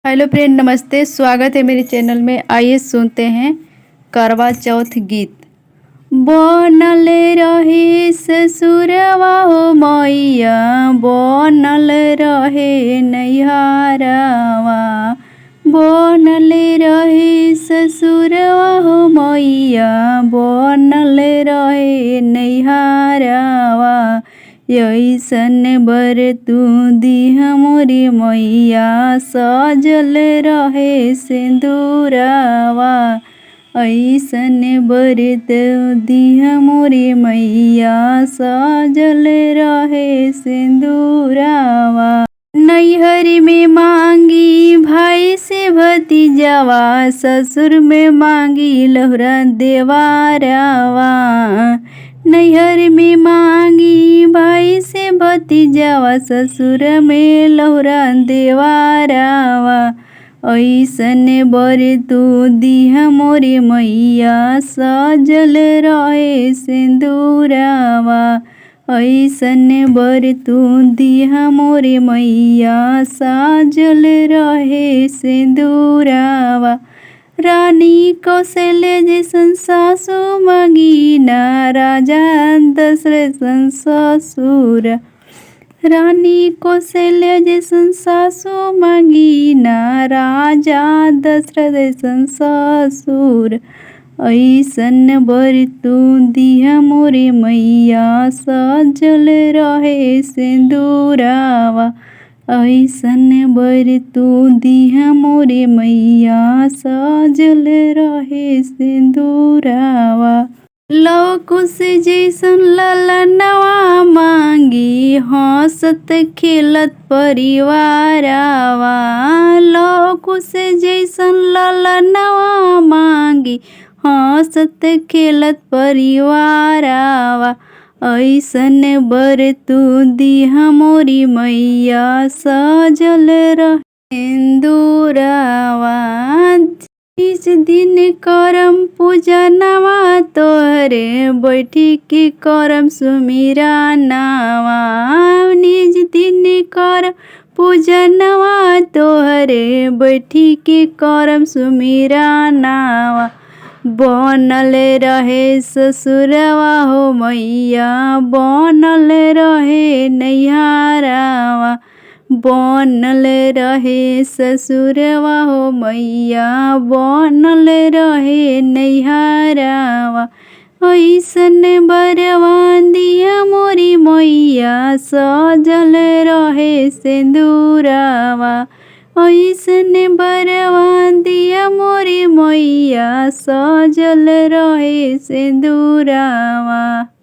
Hello friend, नमस्ते। स्वागत है मेरे चैनल में। आइए सुनते हैं करवा चौथ गीत। बनल रहे ससुरवा हो मैया, बनल रहे नैहरवा। बनल रहे ससुरवा हो मैया, बनल रहे नैहरवा। ऐसन बर तू दिह मोरी मैया, सजल रहे सिंदूरवा। ऐसन बर तू दिह मोरी मैया, सजल रहे सिंदूरवा। नैहर में मांगी भाई से भतीजावा, ससुर में मांगी लहुरा देवारावा। नैहर में मांगी भाई से भतीजावा, ससुर में लहुरा देवारावा। ऐसन बर तू दिह मोरी मैया, सजल रहे सिंदूरवा। ऐसन बर तू दिह मोरी मैया, सजल रहे सिंदूरवा। रानी कौशल्या जैसन सासु मंगीना, राजा दशरथ ससुर। रानी कौशल्या जैसन सासु मंगीना, राजा दशरथ ससुर। ऐसन बर तू दिह मोरी मैया, सजल रहे सिंदूरवा। ऐसन बर तू दिह मोरी मैया, सजल रहे सिंदूरवा। लव कुश जैसन ललनवा मांगी, हंसत खेलत परिवारवा। लव कुश जैसन ललनवा मांगी, हंसत खेलत परिवारवा। ऐसन बर तू दिह मोरी मैया, सजल रहे सिंदूरवा। इस दिन करम पूजनवा तोहरे, बैठी के करम सुमिरनवा। निज दिन करम पूजनवा तोहरे, बैठी के करम सुमिरनवा। बनल रहे ससुरवा हो मैया, बनल रहे नैहरवा। बनल रहे ससुरवा हो मैया, बनल रहे नैहरवा। ऐसन बरवा दिह मोरी मैया, सजल रहे सिंदूरवा। ऐसन बरवा दिह मोरी मैया, सजल रहे सिंदूरवा।